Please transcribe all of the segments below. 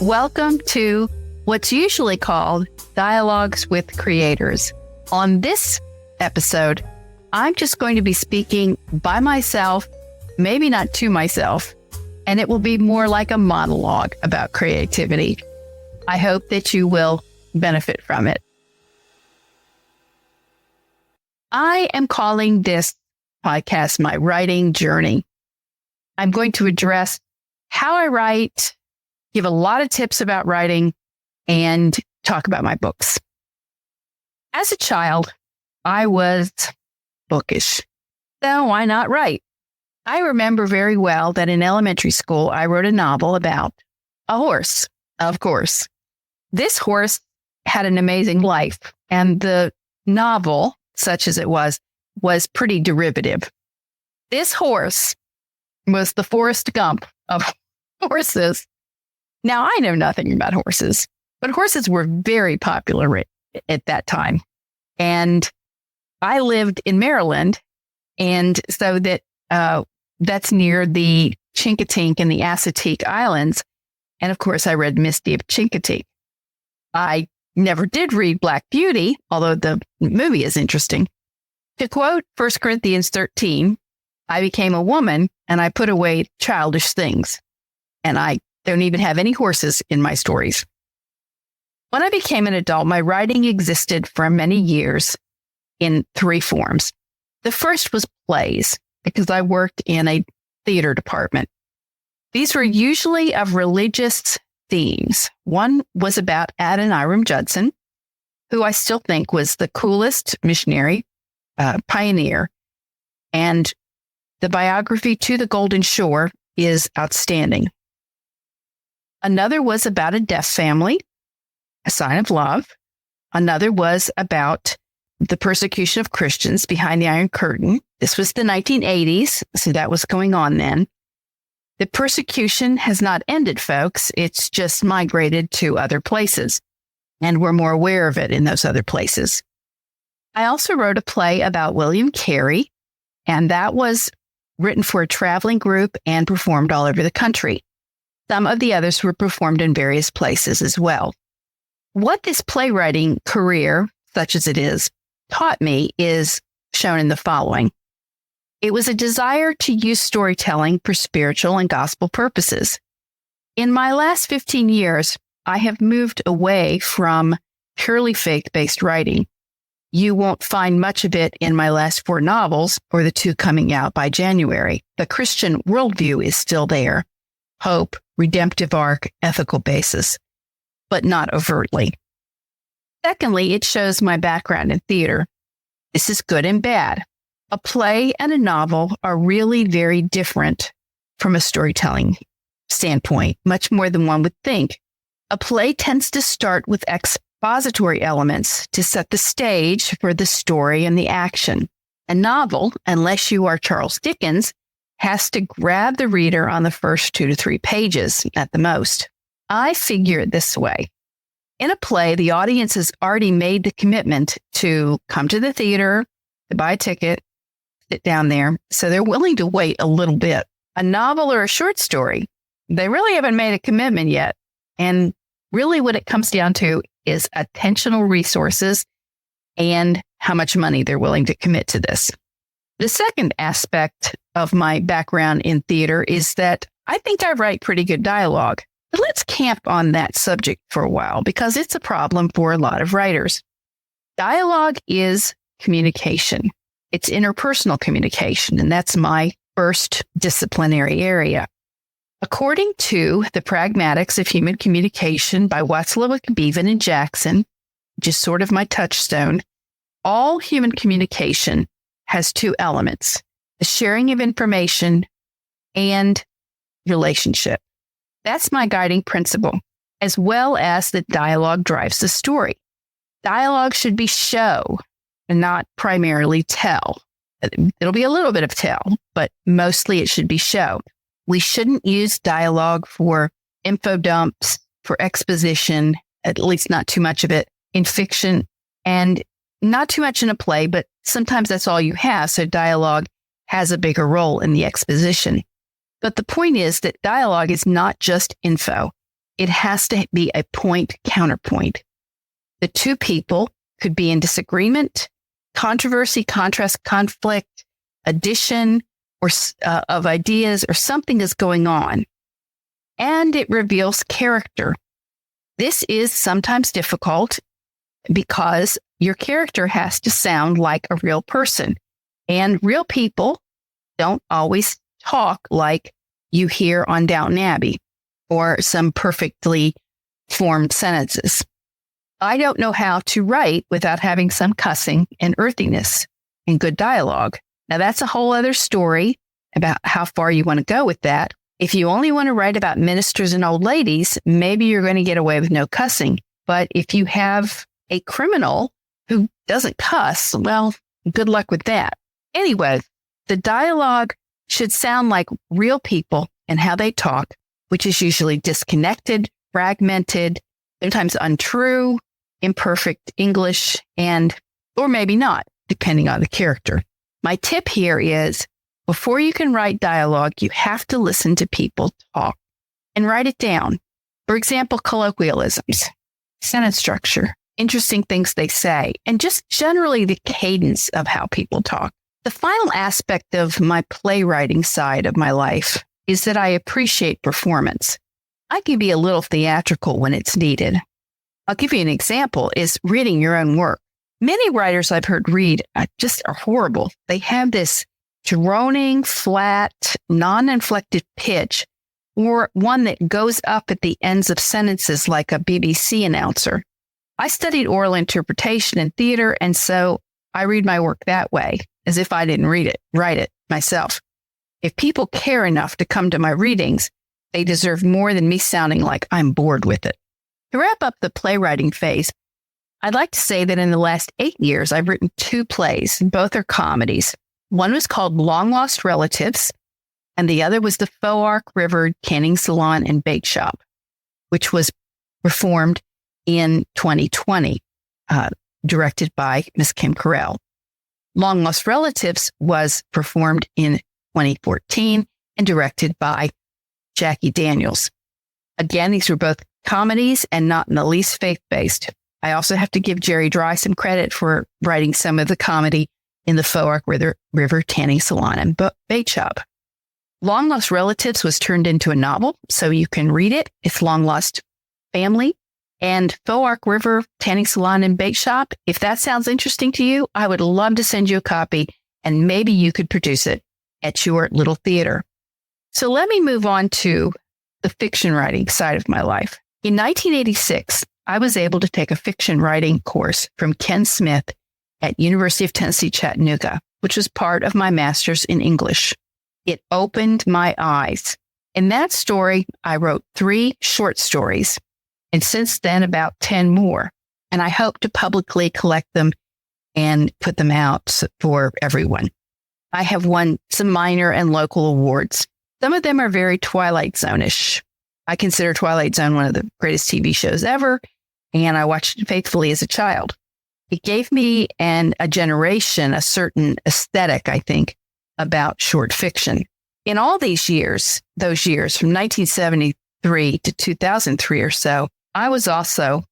Welcome to what's usually called Dialogues with Creators. On this episode, I'm just going to be speaking by myself, maybe not to myself, and it will be more like a monologue about creativity. I hope that you will benefit from it. I am calling this podcast my writing journey. I'm going to address how I write, give a lot of tips about writing, and talk about my books. As a child, I was bookish. So why not write? I remember very well that in elementary school, I wrote a novel about a horse, of course. This horse had an amazing life, and the novel, such as it was pretty derivative. This horse was the Forrest Gump of horses. Now, I know nothing about horses, but horses were very popular at that time. And I lived in Maryland, and so that's near the Chincoteague and the Assateague Islands. And of course, I read Misty of Chincoteague. I never did read Black Beauty, although the movie is interesting. To quote 1 Corinthians 13, I became a woman and I put away childish things. And I don't even have any horses in my stories. When I became an adult, my writing existed for many years in three forms. The first was plays, because I worked in a theater department. These were usually of religious themes. One was about Adoniram Judson, who I still think was the coolest missionary, pioneer. And the biography To the Golden Shore is outstanding. Another was about a deaf family, A Sign of Love. Another was about the persecution of Christians behind the Iron Curtain. This was the 1980s, so that was going on then. The persecution has not ended, folks. It's just migrated to other places, and we're more aware of it in those other places. I also wrote a play about William Carey, and that was written for a traveling group and performed all over the country. Some of the others were performed in various places as well. What this playwriting career, such as it is, taught me is shown in the following. It was a desire to use storytelling for spiritual and gospel purposes. In my last 15 years, I have moved away from purely faith-based writing. You won't find much of it in my last 4 novels or the 2 coming out by January. The Christian worldview is still there. Hope, redemptive arc, ethical basis, but not overtly. Secondly, it shows my background in theater. This is good and bad. A play and a novel are really very different from a storytelling standpoint, much more than one would think. A play tends to start with expository elements to set the stage for the story and the action. A novel, unless you are Charles Dickens, has to grab the reader on the first 2 to 3 pages at the most. I figure it this way. In a play, the audience has already made the commitment to come to the theater, to buy a ticket, sit down there, so they're willing to wait a little bit. A novel or a short story, they really haven't made a commitment yet. And really what it comes down to is attentional resources and how much money they're willing to commit to this. The second aspect of my background in theater is that I think I write pretty good dialogue. But let's camp on that subject for a while because it's a problem for a lot of writers. Dialogue is communication. It's interpersonal communication, and that's my first disciplinary area. According to The Pragmatics of Human Communication by Watzlawick, Bevan, and Jackson, which is sort of my touchstone, all human communication has 2 elements, the sharing of information and relationship. That's my guiding principle, as well as that dialogue drives the story. Dialogue should be show and not primarily tell. It'll be a little bit of tell, but mostly it should be show. We shouldn't use dialogue for info dumps, for exposition, at least not too much of it in fiction, and not too much in a play, but sometimes that's all you have. So dialogue has a bigger role in the exposition. But the point is that dialogue is not just info. it has to be a point counterpoint. The two people could be in disagreement, controversy, contrast, conflict, addition or of ideas, or something is going on. And it reveals character. This is sometimes difficult because your character has to sound like a real person. And real people don't always talk like you hear on Downton Abbey or some perfectly formed sentences. I don't know how to write without having some cussing and earthiness and good dialogue. Now, that's a whole other story about how far you want to go with that. If you only want to write about ministers and old ladies, maybe you're going to get away with no cussing. But if you have a criminal who doesn't cuss, well, good luck with that. Anyway, the dialogue should sound like real people and how they talk, which is usually disconnected, fragmented, sometimes untrue, imperfect English, or maybe not, depending on the character. My tip here is, before you can write dialogue, you have to listen to people talk and write it down. For example, colloquialisms, sentence structure, interesting things they say, and just generally the cadence of how people talk. The final aspect of my playwriting side of my life is that I appreciate performance. I can be a little theatrical when it's needed. I'll give you an example, is reading your own work. Many writers I've heard read just are horrible. They have this droning, flat, non-inflected pitch, or one that goes up at the ends of sentences like a BBC announcer. I studied oral interpretation in theater, and so I read my work that way, as if I didn't write it myself. If people care enough to come to my readings, they deserve more than me sounding like I'm bored with it. To wrap up the playwriting phase, I'd like to say that in the last 8 years, I've written 2 plays. Both are comedies. One was called Long Lost Relatives, and the other was the Faux Arc River Tanning Salon and Bake Shop, which was performed in 2020, directed by Miss Kim Carell. Long Lost Relatives was performed in 2014 and directed by Jackie Daniels. Again, these were both comedies and not in the least faith-based. I also have to give Jerry Dry some credit for writing some of the comedy in the Faux Arc River Tanning Salon and Bake Shop. Long Lost Relatives was turned into a novel, so you can read it. It's Long Lost Family. And Faux Arc River Tanning Salon and Bake Shop, if that sounds interesting to you, I would love to send you a copy, and maybe you could produce it at your little theater. So let me move on to the fiction writing side of my life. In 1986, I was able to take a fiction writing course from Ken Smith at University of Tennessee, Chattanooga, which was part of my master's in English. It opened my eyes. In that story, I wrote 3 short stories, and since then about 10 more. And I hope to publicly collect them and put them out for everyone. I have won some minor and local awards. Some of them are very Twilight Zone-ish. I consider Twilight Zone one of the greatest TV shows ever, and I watched it faithfully as a child. It gave me and a generation a certain aesthetic, I think, about short fiction. In all these years, those years from 1973 to 2003 or so, I was also,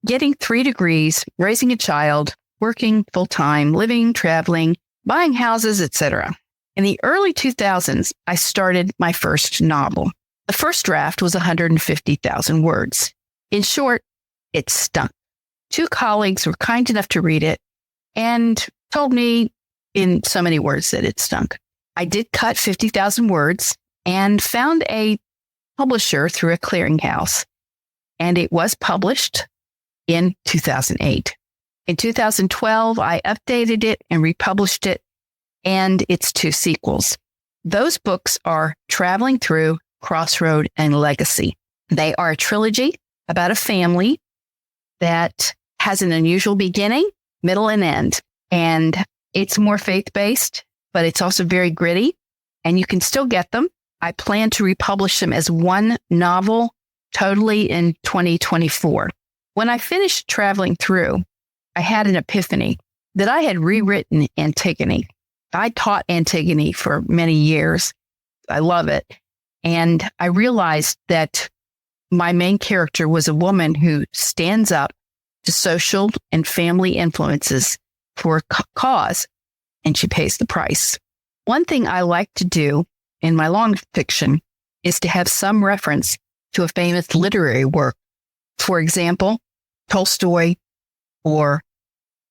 getting 3 degrees, raising a child, working full-time, living, traveling, buying houses, etc. In the early 2000s, I started my first novel. The first draft was 150,000 words. In short, it stunk. 2 colleagues were kind enough to read it and told me in so many words that it stunk. I did cut 50,000 words and found a publisher through a clearinghouse, and it was published in 2008. In 2012, I updated it and republished it and its 2 sequels. Those books are Traveling Through, Crossroad, and Legacy. They are a trilogy about a family that has an unusual beginning, middle, and end. And it's more faith-based, but it's also very gritty, and you can still get them. I plan to republish them as one novel totally in 2024. When I finished Traveling Through, I had an epiphany that I had rewritten Antigone. I taught Antigone for many years. I love it. And I realized that my main character was a woman who stands up to social and family influences for a cause, and she pays the price. One thing I like to do in my long fiction is to have some reference to a famous literary work. For example, Tolstoy or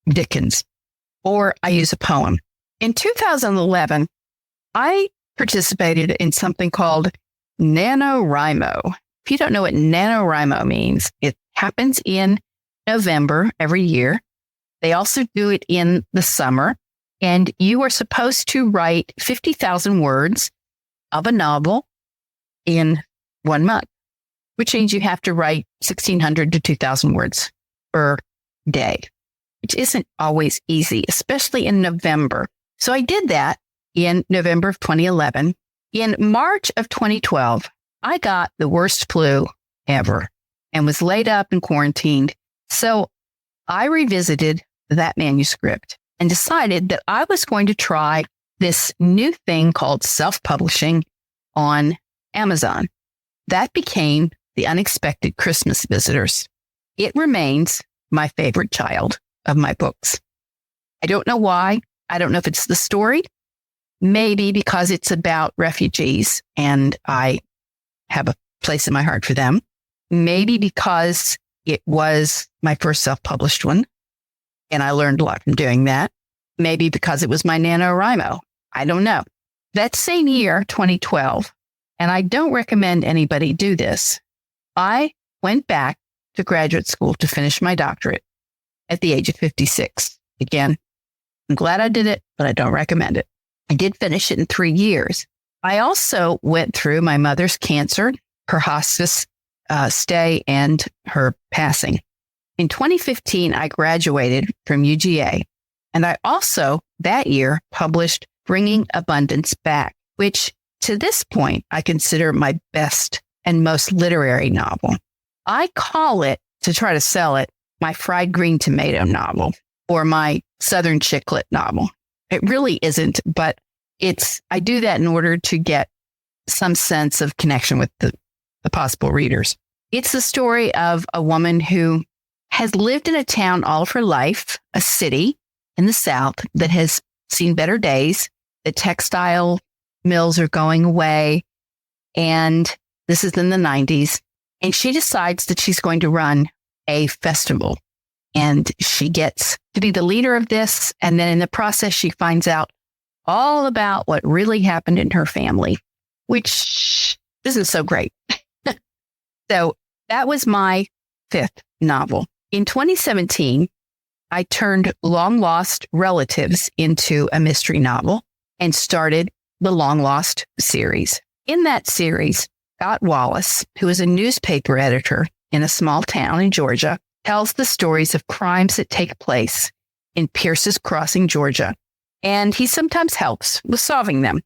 Dickens, or I use a poem. In 2011, I participated in something called NaNoWriMo. If you don't know what NaNoWriMo means, it happens in November every year. They also do it in the summer, and you are supposed to write 50,000 words of a novel in 1 month, which means you have to write 1,600 to 2,000 words per day, which isn't always easy, especially in November. So I did that in November of 2011. In March of 2012, I got the worst flu ever and was laid up and quarantined. So I revisited that manuscript and decided that I was going to try this new thing called self-publishing on Amazon. That became The Unexpected Christmas Visitors. It remains my favorite child of my books. I don't know why. I don't know if it's the story. Maybe because it's about refugees and I have a place in my heart for them. Maybe because it was my first self-published one and I learned a lot from doing that. Maybe because it was my NaNoWriMo. I don't know. That same year, 2012, and I don't recommend anybody do this, I went back to graduate school to finish my doctorate at the age of 56. Again, I'm glad I did it, but I don't recommend it. I did finish it in 3 years. I also went through my mother's cancer, her hospice stay, and her passing. In 2015, I graduated from UGA, and I also that year published Bringing Abundance Back, which to this point I consider my best and most literary novel. I call it, to try to sell it, my fried green tomato novel or my Southern chicklet novel. It really isn't, but I do that in order to get some sense of connection with the possible readers. It's the story of a woman who has lived in a town all of her life, a city in the South that has seen better days. The textile mills are going away, and this is in the 90s. And she decides that she's going to run a festival, and she gets to be the leader of this. And then in the process, she finds out all about what really happened in her family, which isn't so great. So that was my 5th novel. In 2017, I turned Long Lost Relatives into a mystery novel and started the Long Lost series. In that series, Scott Wallace, who is a newspaper editor in a small town in Georgia, tells the stories of crimes that take place in Pierce's Crossing, Georgia, and he sometimes helps with solving them.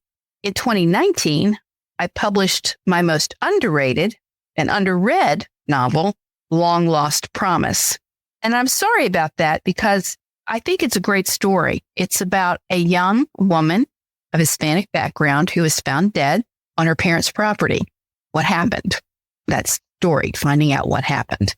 In 2019, I published my most underrated and underread novel, Long Lost Promise. And I'm sorry about that because I think it's a great story. It's about a young woman of Hispanic background who is found dead on her parents' property. What happened? That story, finding out what happened.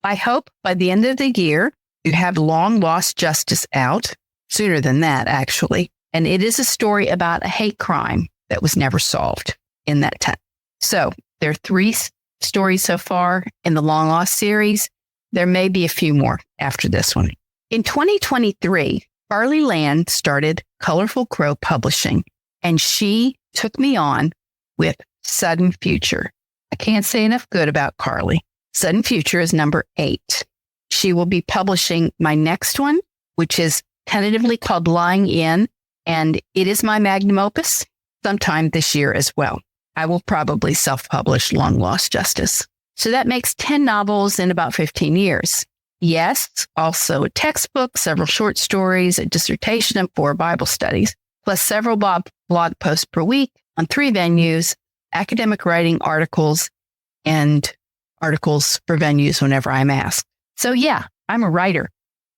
I hope by the end of the year, you have Long Lost Justice out, sooner than that, actually. And it is a story about a hate crime that was never solved in that time. So there are 3 stories so far in the Long Lost series. There may be a few more after this one. In 2023, Carly Land started Colorful Crow Publishing, and she took me on with Sudden Future. I can't say enough good about Carly. Sudden Future is number 8. She will be publishing my next one, which is tentatively called Lying In, and it is my magnum opus sometime this year as well. I will probably self-publish Long Lost Justice. So that makes 10 novels in about 15 years. Yes, also a textbook, several short stories, a dissertation, and 4 Bible studies, plus several blog posts per week on 3 venues, academic writing articles, and articles for venues whenever I'm asked. So yeah, I'm a writer.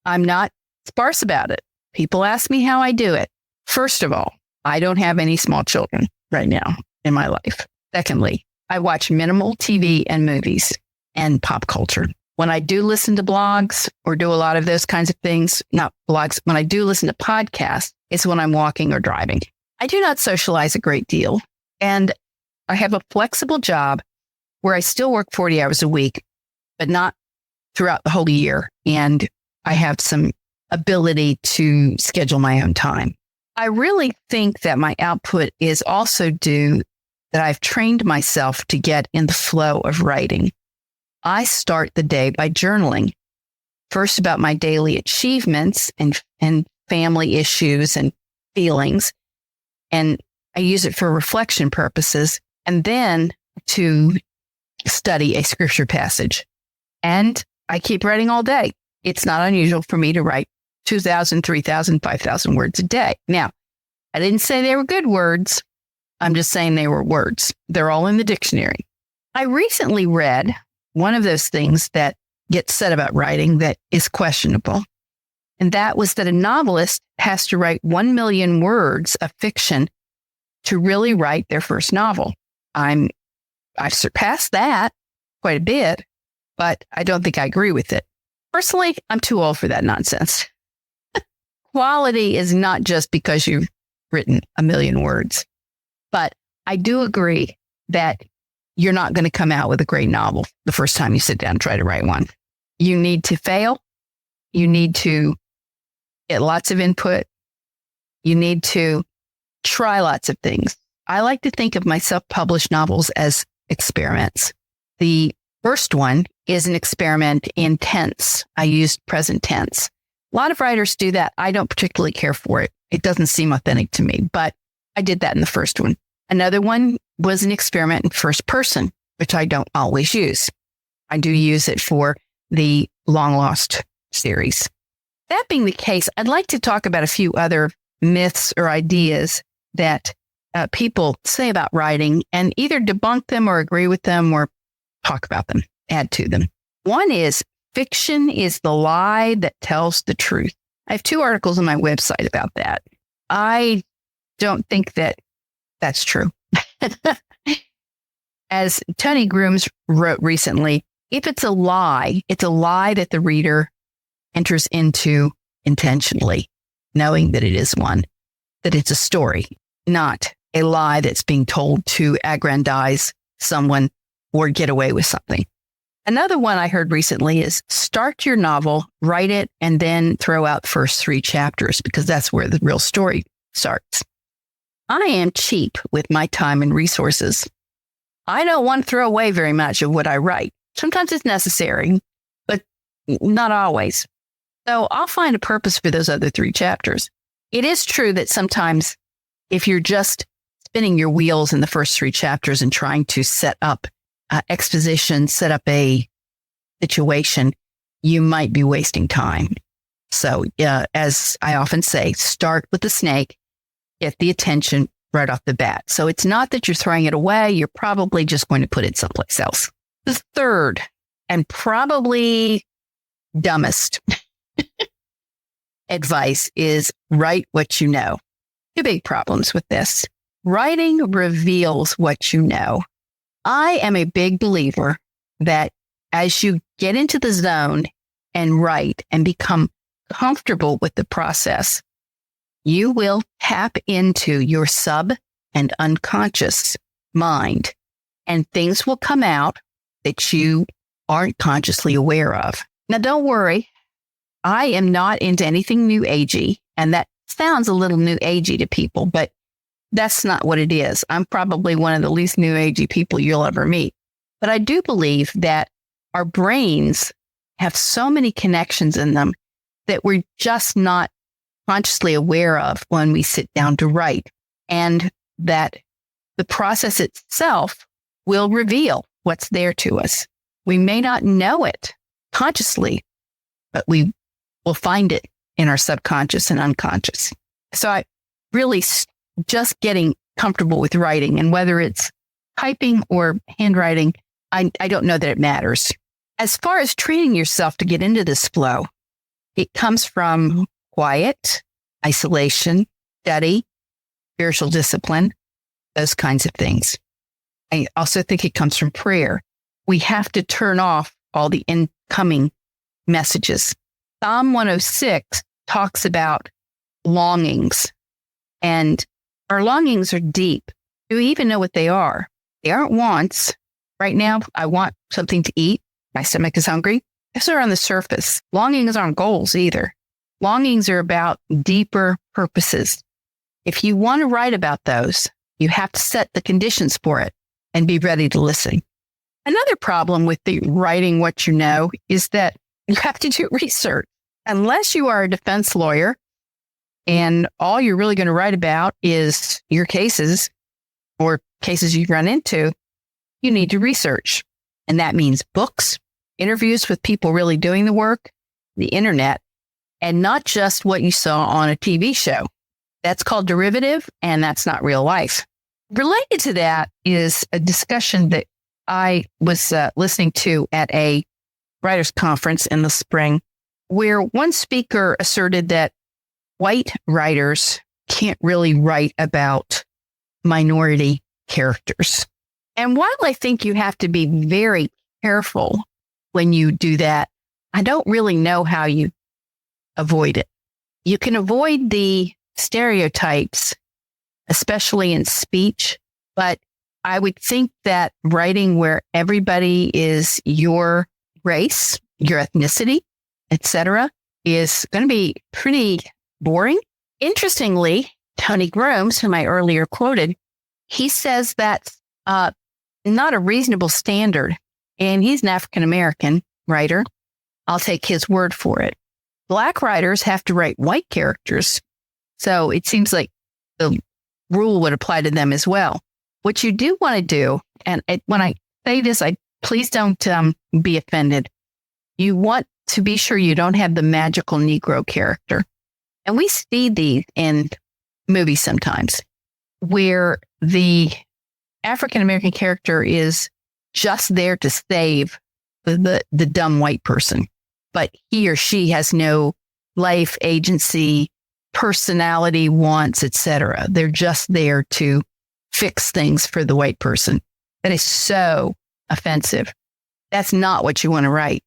I'm not sparse about it. People ask me how I do it. First of all, I don't have any small children right now in my life. Secondly, I watch minimal TV and movies and pop culture. When I do listen to blogs or do a lot of those kinds of things, not blogs, when I do listen to podcasts, it's when I'm walking or driving. I do not socialize a great deal. And I have a flexible job where I still work 40 hours a week, but not throughout the whole year. And I have some ability to schedule my own time. I really think that my output is also due that I've trained myself to get in the flow of writing. I start the day by journaling, first about my daily achievements and family issues and feelings. And I use it for reflection purposes, and then to study a scripture passage. And I keep writing all day. It's not unusual for me to write 2,000, 3,000, 5,000 words a day. Now, I didn't say they were good words. I'm just saying they were words. They're all in the dictionary. I recently read one of those things that gets said about writing that is questionable. And that was that a novelist has to write 1 million words of fiction to really write their first novel. I've surpassed that quite a bit, but I don't think I agree with it. Personally, I'm too old for that nonsense. Quality is not just because you've written 1 million words, but I do agree that you're not going to come out with a great novel the first time you sit down and try to write one. You need to fail. You need to get lots of input. You need to try lots of things. I like to think of my self-published novels as experiments. The first one is an experiment in tense. I used present tense. A lot of writers do that. I don't particularly care for it. It doesn't seem authentic to me, but I did that in the first one. Another one was an experiment in first person, which I don't always use. I do use it for the Long Lost series. That being the case, I'd like to talk about a few other myths or ideas that people say about writing and either debunk them or agree with them or talk about them, add to them. One is fiction is the lie that tells the truth. I have 2 articles on my website about that. I don't think that that's true. As Tony Grooms wrote recently, if it's a lie that the reader enters into intentionally, knowing that it is one, that it's a story, not a lie that's being told to aggrandize someone or get away with something. Another one I heard recently is start your novel, write it, and then throw out the first 3 chapters because that's where the real story starts. I am cheap with my time and resources. I don't want to throw away very much of what I write. Sometimes it's necessary, but not always. So I'll find a purpose for those other 3 chapters. It is true that sometimes if you're just spinning your wheels in the first 3 chapters and trying to set up exposition, set up a situation, you might be wasting time. So as I often say, start with the snake, get the attention right off the bat. So it's not that you're throwing it away. You're probably just going to put it someplace else. The third and probably dumbest advice is write what you know. 2 big problems with this. Writing reveals what you know. I am a big believer that as you get into the zone and write and become comfortable with the process, you will tap into your sub and unconscious mind, and things will come out that you aren't consciously aware of. Now, don't worry. I am not into anything new agey, and that sounds a little new agey to people, but that's not what it is. I'm probably one of the least new agey people you'll ever meet. But I do believe that our brains have so many connections in them that we're just not consciously aware of when we sit down to write, and that the process itself will reveal what's there to us. We may not know it consciously, but we will find it in our subconscious and unconscious. So I really just getting comfortable with writing, and whether it's typing or handwriting, I don't know that it matters. As far as training yourself to get into this flow, it comes from quiet, isolation, study, spiritual discipline, those kinds of things. I also think it comes from prayer. We have to turn off all the incoming messages. Psalm 106 talks about longings, and our longings are deep. Do we even know what they are? They aren't wants. Right now, I want something to eat. My stomach is hungry. Those are on the surface. Longings aren't goals either. Longings are about deeper purposes. If you want to write about those, you have to set the conditions for it and be ready to listen. Another problem with the writing what you know is that you have to do research. Unless you are a defense lawyer and all you're really going to write about is your cases or cases you've run into, you need to research. And that means books, interviews with people really doing the work, the internet, and not just what you saw on a TV show. That's called derivative, and that's not real life. Related to that is a discussion that I was listening to at a writers' conference in the spring, where one speaker asserted that white writers can't really write about minority characters. And while I think you have to be very careful when you do that, I don't really know how you avoid it. You can avoid the stereotypes, especially in speech, but I would think that writing where everybody is your race, your ethnicity, etc., is going to be pretty boring. Interestingly, Tony Gromes, whom I earlier quoted, he says that's not a reasonable standard, and he's an African-American writer. I'll take his word for it. Black writers have to write white characters, so it seems like the rule would apply to them as well. What you do want to do, and when I say this, please don't be offended. You want to be sure you don't have the magical Negro character. And we see these in movies sometimes, where the African-American character is just there to save the dumb white person, but he or she has no life, agency, personality, wants, etc. They're just there to fix things for the white person. That is so offensive. That's not what you want to write.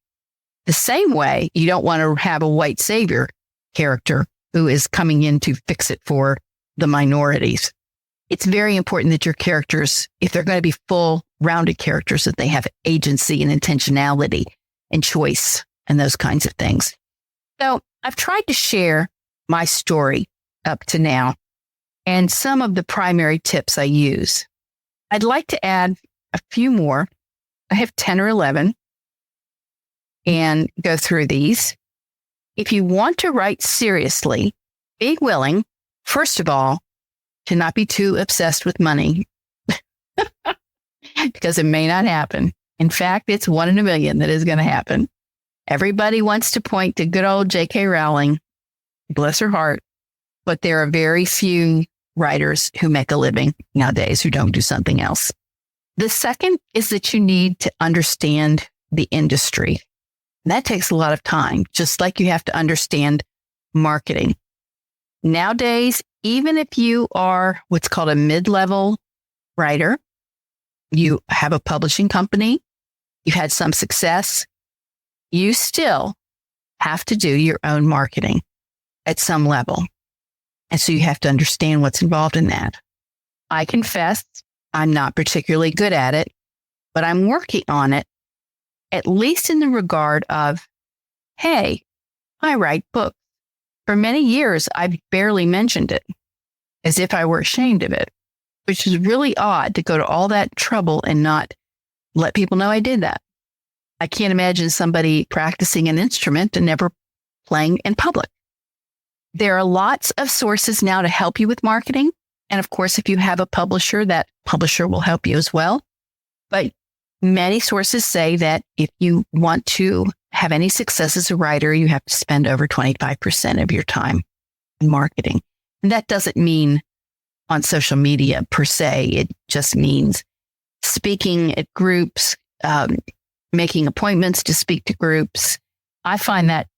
The same way, you don't want to have a white savior character who is coming in to fix it for the minorities. It's very important that your characters, if they're going to be full, rounded characters, that they have agency and intentionality and choice and those kinds of things. So I've tried to share my story up to now and some of the primary tips I use. I'd like to add a few more. I have 10 or 11 and go through these. If you want to write seriously, be willing, first of all, to not be too obsessed with money because it may not happen. In fact, it's 1 in a million that is going to happen. Everybody wants to point to good old J.K. Rowling, bless her heart, but there are very few writers who make a living nowadays who don't do something else. The second is that you need to understand the industry. That takes a lot of time, just like you have to understand marketing. Nowadays, even if you are what's called a mid-level writer, you have a publishing company, you've had some success, you still have to do your own marketing at some level. And so you have to understand what's involved in that. I confess I'm not particularly good at it, but I'm working on it, at least in the regard of, hey, I write books. For many years, I've barely mentioned it, as if I were ashamed of it, which is really odd to go to all that trouble and not let people know I did that. I can't imagine somebody practicing an instrument and never playing in public. There are lots of sources now to help you with marketing. And of course, if you have a publisher, that publisher will help you as well. But many sources say that if you want to have any success as a writer, you have to spend over 25% of your time in marketing. And that doesn't mean on social media per se. It just means speaking at groups, making appointments to speak to groups. I find that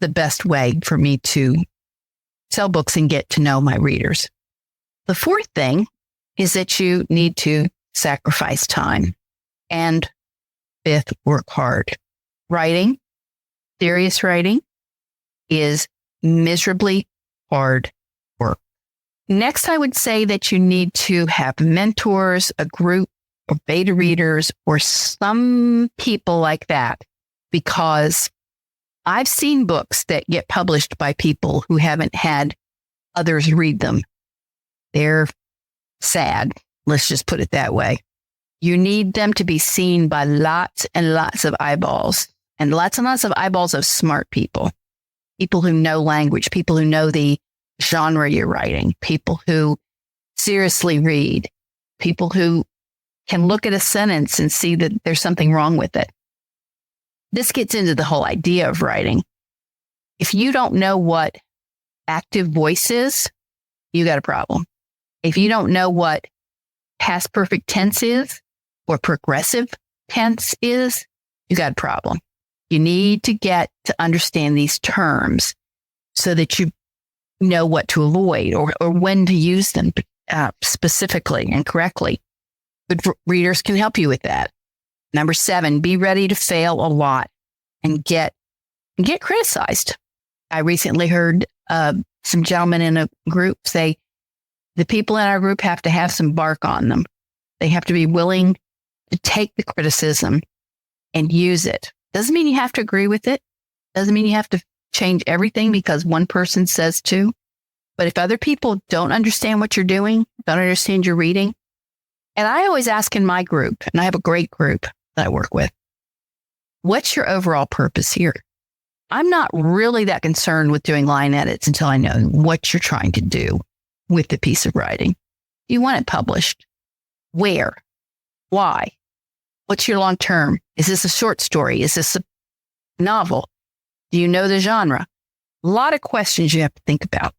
the best way for me to sell books and get to know my readers. The fourth thing is that you need to sacrifice time. And fifth, work hard. Writing, serious writing, is miserably hard work. Next, I would say that you need to have mentors, a group or beta readers or some people like that, because I've seen books that get published by people who haven't had others read them. They're sad. Let's just put it that way. You need them to be seen by lots and lots of eyeballs and lots of eyeballs of smart people, people who know language, people who know the genre you're writing, people who seriously read, people who can look at a sentence and see that there's something wrong with it. This gets into the whole idea of writing. If you don't know what active voice is, you got a problem. If you don't know what past perfect tense is or progressive tense is, you got a problem. You need to get to understand these terms so that you know what to avoid or when to use them specifically and correctly. Good readers can help you with that. Number 7, be ready to fail a lot and get criticized. I recently heard some gentlemen in a group say the people in our group have to have some bark on them. They have to be willing to take the criticism and use it. Doesn't mean you have to agree with it. Doesn't mean you have to change everything because one person says to. But if other people don't understand what you're doing, don't understand your reading, and I always ask in my group, and I have a great group that I work with, what's your overall purpose here? I'm not really that concerned with doing line edits until I know what you're trying to do with the piece of writing. You want it published. Where? Why? What's your long term? Is this a short story? Is this a novel? Do you know the genre? A lot of questions you have to think about.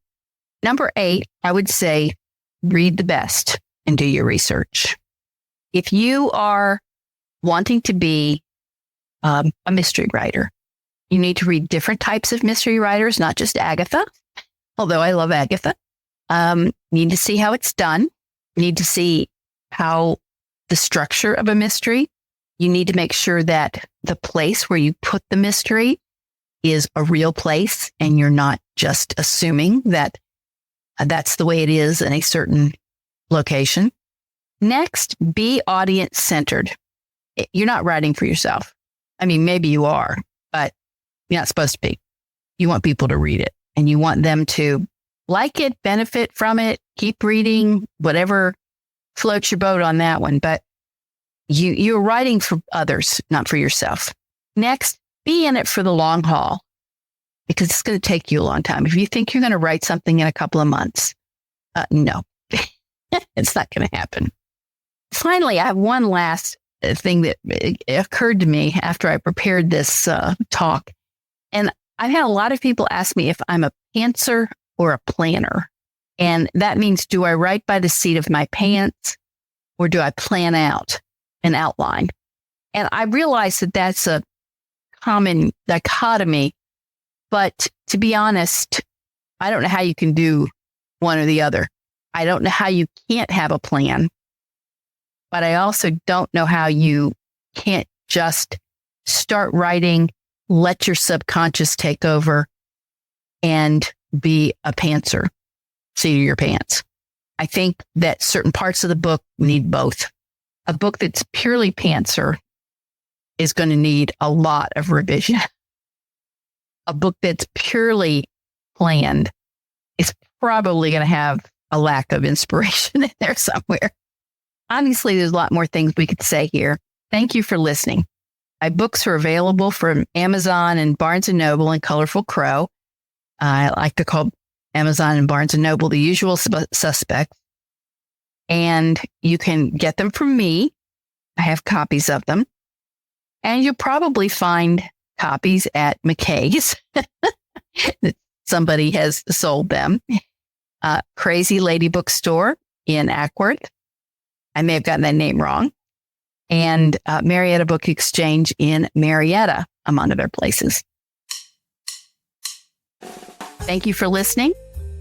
Number 8, I would say read the best and do your research. If you are wanting to be a mystery writer, you need to read different types of mystery writers, not just Agatha, although I love Agatha. You need to see how it's done. You need to see how the structure of a mystery. You need to make sure that the place where you put the mystery is a real place and you're not just assuming that that's the way it is in a certain location. Next, be audience centered. You're not writing for yourself. I mean, maybe you are, but you're not supposed to be. You want people to read it and you want them to like it, benefit from it, keep reading, whatever floats your boat on that one. But you're writing for others, not for yourself. Next, be in it for the long haul because it's going to take you a long time. If you think you're going to write something in a couple of months, no, it's not going to happen. Finally, I have one last thing that occurred to me after I prepared this talk. And I've had a lot of people ask me if I'm a pantser or a planner. And that means, do I write by the seat of my pants or do I plan out an outline? And I realize that that's a common dichotomy. But to be honest, I don't know how you can do one or the other. I don't know how you can't have a plan. But I also don't know how you can't just start writing, let your subconscious take over, and be a pantser, seat of your pants. I think that certain parts of the book need both. A book that's purely pantser is going to need a lot of revision. A book that's purely planned is probably going to have a lack of inspiration in there somewhere. Obviously, there's a lot more things we could say here. Thank you for listening. My books are available from Amazon and Barnes & Noble and Colorful Crow. I like to call Amazon and Barnes & Noble the usual suspects. And you can get them from me. I have copies of them. And you'll probably find copies at McKay's. Somebody has sold them. Crazy Lady Bookstore in Acworth. I may have gotten that name wrong. And Marietta Book Exchange in Marietta, among other places. Thank you for listening.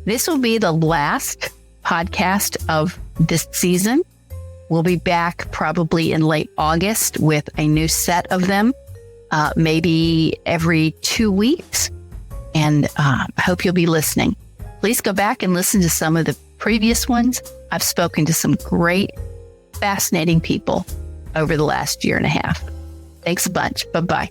This will be the last podcast of this season. We'll be back probably in late August with a new set of them, maybe every 2 weeks. And I hope you'll be listening. Please go back and listen to some of the previous ones. I've spoken to some great, fascinating people over the last year and a half. Thanks a bunch. Bye-bye.